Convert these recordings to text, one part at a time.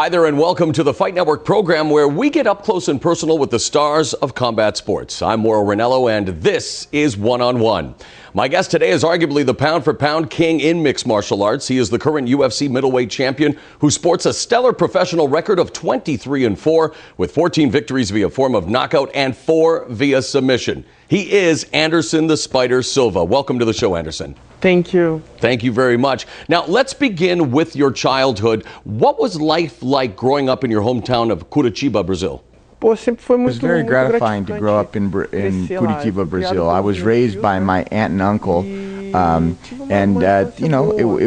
Hi there and welcome to the Fight Network program where we get up close and personal with the stars of combat sports. I'm Mauro Ranello and this is One on One. My guest today is arguably the pound-for-pound king in mixed martial arts. He is the current UFC middleweight champion who sports a stellar professional record of 23-4 with 14 victories via form of knockout and 4 via submission. He is Anderson the Spider Silva. Welcome to the show, Anderson. Thank you. Thank you very much. Now, let's begin with your childhood. What was life like growing up in your hometown of Curitiba, Brazil? It was very gratifying to grow up in Curitiba, Brazil. I was raised by my aunt and uncle, it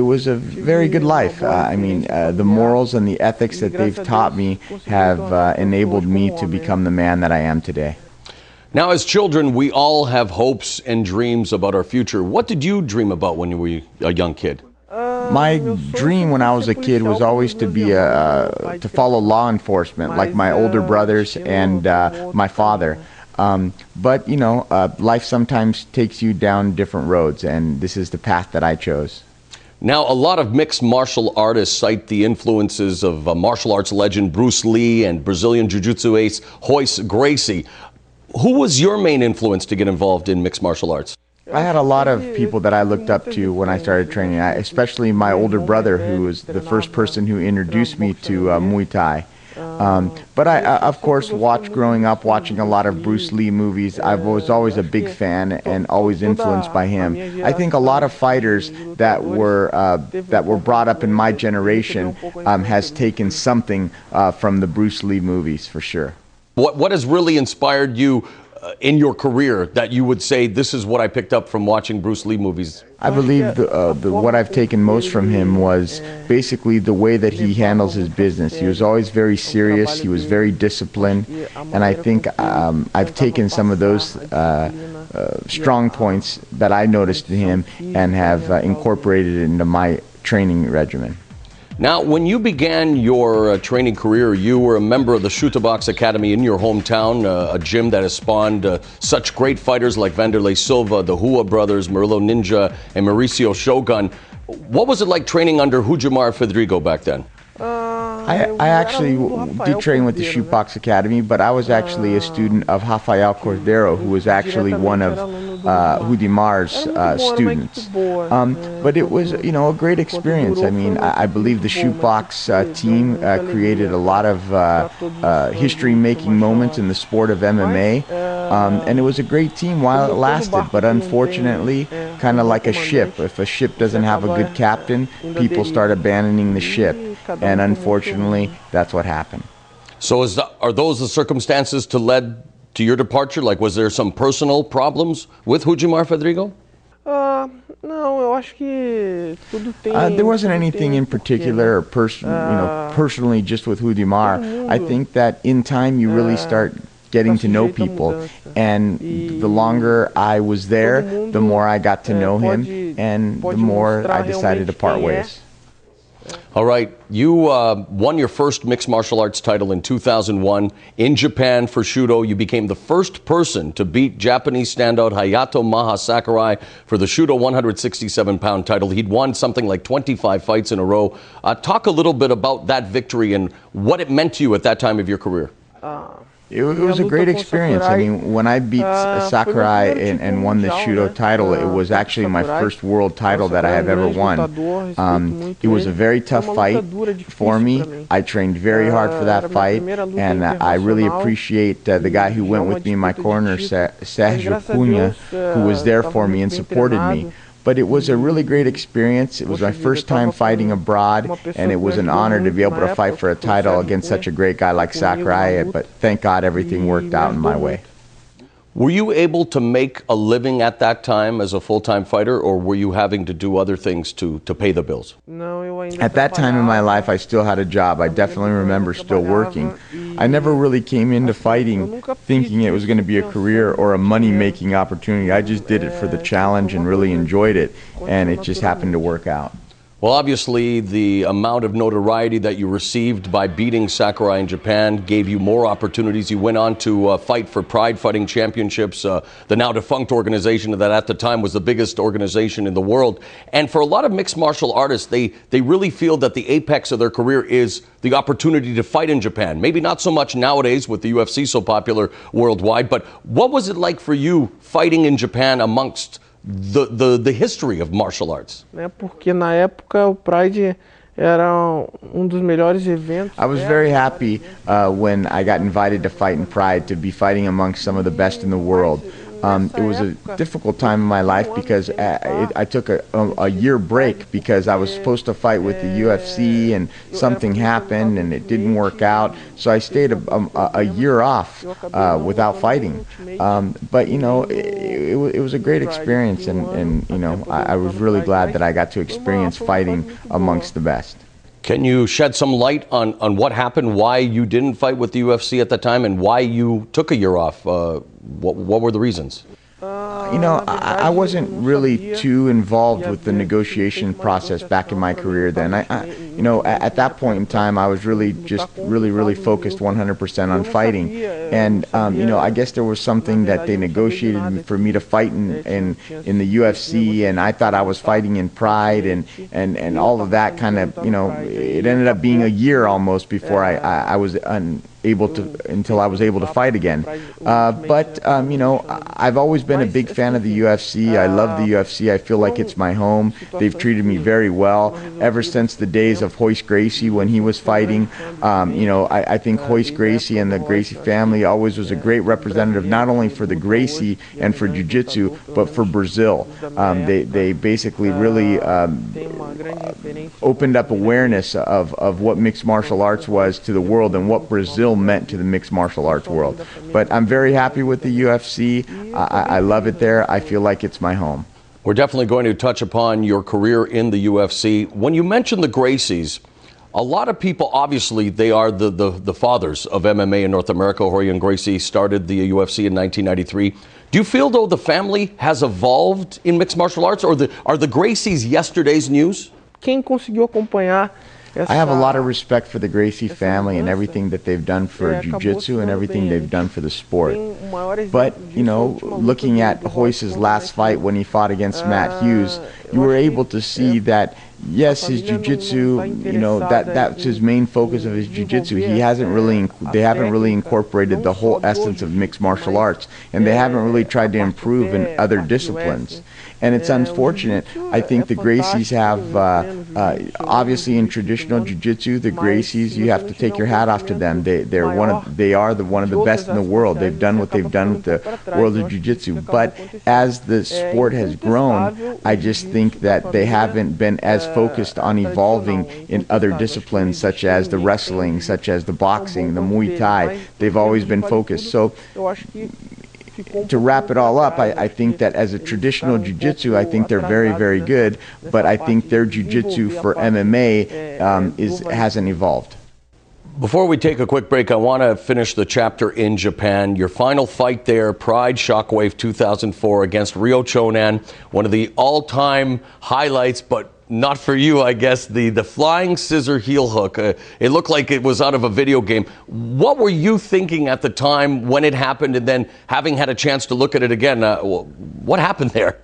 was a very good life. The morals and the ethics that they've taught me have enabled me to become the man that I am today. Now, as children, we all have hopes and dreams about our future. What did you dream about when you were a young kid? My dream when I was a kid was always to be to follow law enforcement, like my older brothers and my father. Life sometimes takes you down different roads, and this is the path that I chose. Now, a lot of mixed martial artists cite the influences of martial arts legend Bruce Lee and Brazilian Jiu-Jitsu ace Royce Gracie. Who was your main influence to get involved in mixed martial arts? I had a lot of people that I looked up to when I started training, especially my older brother, who was the first person who introduced me to Muay Thai. But I, of course, growing up watching a lot of Bruce Lee movies. I was always a big fan and always influenced by him. I think a lot of fighters that were brought up in my generation has taken something from the Bruce Lee movies, for sure. What has really inspired you in your career that you would say, this is what I picked up from watching Bruce Lee movies? I believe what I've taken most from him was basically the way that he handles his business. He was always very serious. He was very disciplined. And I think I've taken some of those strong points that I noticed in him and have incorporated it into my training regimen. Now, when you began your training career, you were a member of the Chuta Box Academy in your hometown, a gym that has spawned such great fighters like Vanderlei Silva, the Hua brothers, Murilo Ninja, and Mauricio Shogun. What was it like training under Rudimar Fedrigo back then? I actually did train with the Chuta Box Academy, but I was actually a student of Rafael Cordeiro, who was actually one of Rudimar's students. But it was, a great experience. I believe the Chuta Box team created a lot of history-making moments in the sport of MMA, and it was a great team while it lasted. But unfortunately, kind of like a ship, if a ship doesn't have a good captain, people start abandoning the ship. And unfortunately, that's what happened. So are those the circumstances that led to your departure? Like, was there some personal problems with Rudimar Fedrigo? There wasn't anything in particular or personally just with Rudimar. I think that in time you really start getting to know people, and the longer I was there, the more I got to know him, and the more I decided to part ways. All right, you won your first mixed martial arts title in 2001 in Japan for Shudo. You became the first person to beat Japanese standout Hayato Maha Sakurai for the Shudo 167-pound title. He'd won something like 25 fights in a row. Talk a little bit about that victory and what it meant to you at that time of your career. It was a great experience. When I beat Sakurai and won the Shudo title, it was actually my first world title that I have ever won. It was a very tough fight for me. I trained very hard for that fight, and I really appreciate the guy who went with me in my corner, Sergio Cunha, who was there for me and supported me. But it was a really great experience. It was my first time fighting abroad, and it was an honor to be able to fight for a title against such a great guy like Sakurai, but thank God everything worked out in my way. Were you able to make a living at that time as a full-time fighter, or were you having to do other things to pay the bills? At that time in my life, I still had a job. I definitely remember still working. I never really came into fighting thinking it was going to be a career or a money-making opportunity. I just did it for the challenge and really enjoyed it, and it just happened to work out. Well, obviously, the amount of notoriety that you received by beating Sakurai in Japan gave you more opportunities. You went on to fight for Pride Fighting Championships, the now defunct organization that at the time was the biggest organization in the world. And for a lot of mixed martial artists, they really feel that the apex of their career is the opportunity to fight in Japan. Maybe not so much nowadays with the UFC so popular worldwide, but what was it like for you fighting in Japan amongst the history of martial arts? Porque na época o Pride era dos melhores eventos. I was very happy when I got invited to fight in Pride, to be fighting amongst some of the best in the world. It was a difficult time in my life because I took a year break because I was supposed to fight with the UFC and something happened and it didn't work out. So I stayed a year off without fighting. But, you know, it was a great experience, and you know, I was really glad that I got to experience fighting amongst the best. Can you shed some light on what happened, why you didn't fight with the UFC at the time, and why you took a year off? What were the reasons? You know, I wasn't really too involved with the negotiation process back in my career then. You know, at that point in time, I was really just really focused 100% on fighting. And, you know, I guess there was something that they negotiated for me to fight in the UFC, and I thought I was fighting in Pride, and all of that kind of, you know, it ended up being a year almost before I was until I was able to fight again. But you know, I've always been a big fan of the UFC. I love the UFC. I feel like it's my home. They've treated me very well ever since the days of Royce Gracie when he was fighting. You know, I think Royce Gracie and the Gracie family always was a great representative, not only for the Gracie and for Jiu-Jitsu, but for Brazil. They basically really opened up awareness of what mixed martial arts was to the world and what Brazil meant to the mixed martial arts world. But I'm very happy with the UFC. I love it there. I feel like it's my home. We're definitely going to touch upon your career in the UFC. When you mention the Gracies, a lot of people, obviously, they are the fathers of MMA in North America. Rorion Gracie started the UFC in 1993. Do you feel, though, the family has evolved in mixed martial arts, or are the Gracies yesterday's news? Quem conseguiu acompanhar I have a lot of respect for the Gracie family and everything that they've done for Jiu-Jitsu and everything they've done for the sport. But, you know, looking at Royce's last fight when he fought against Matt Hughes, you were able to see that, yes, his Jiu-Jitsu, you know, that's his main focus of his Jiu-Jitsu. They haven't really incorporated the whole essence of mixed martial arts, and they haven't really tried to improve in other disciplines. And it's unfortunate. I think the Gracies have, obviously in traditional Jiu-Jitsu, the Gracies, you have to take your hat off to them. They are one of the best in the world. They've done what they've done with the world of Jiu-Jitsu. But as the sport has grown, I just think that they haven't been as focused on evolving in other disciplines, such as the wrestling, such as the boxing, the Muay Thai. They've always been focused. So to wrap it all up, I think that as a traditional jiu-jitsu, I think they're very good, but I think their jiu-jitsu for MMA hasn't evolved. Before we take a quick break, I want to finish the chapter in Japan. Your final fight there, Pride Shockwave 2004 against Ryo Chonan, one of the all-time highlights, but not for you, I guess, the flying scissor heel hook. It looked like it was out of a video game. What were you thinking at the time when it happened, and then having had a chance to look at it again, what happened there?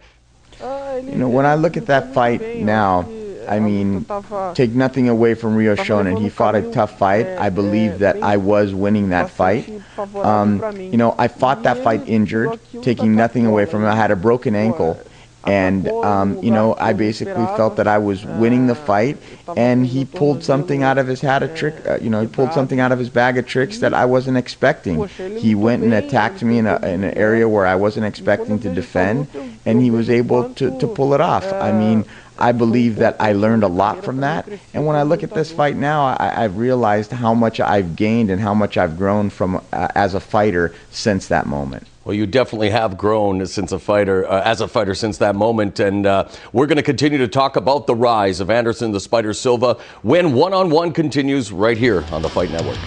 You know, when I look at that fight now, I mean, take nothing away from Ryo Chonan. He fought a tough fight. I believe that I was winning that fight. You know, I fought that fight injured, taking nothing away from him. I had a broken ankle. And, you know, I basically felt that I was winning the fight, and he pulled something out of his hat, he pulled something out of his bag of tricks that I wasn't expecting. He went and attacked me in an area where I wasn't expecting to defend, and he was able to pull it off. I mean, I believe that I learned a lot from that, and when I look at this fight now, I've realized how much I've gained and how much I've grown from as a fighter since that moment. Well, you definitely have grown as a fighter since that moment, and we're going to continue to talk about the rise of Anderson the Spider Silva when One-on-One continues right here on the Fight Network.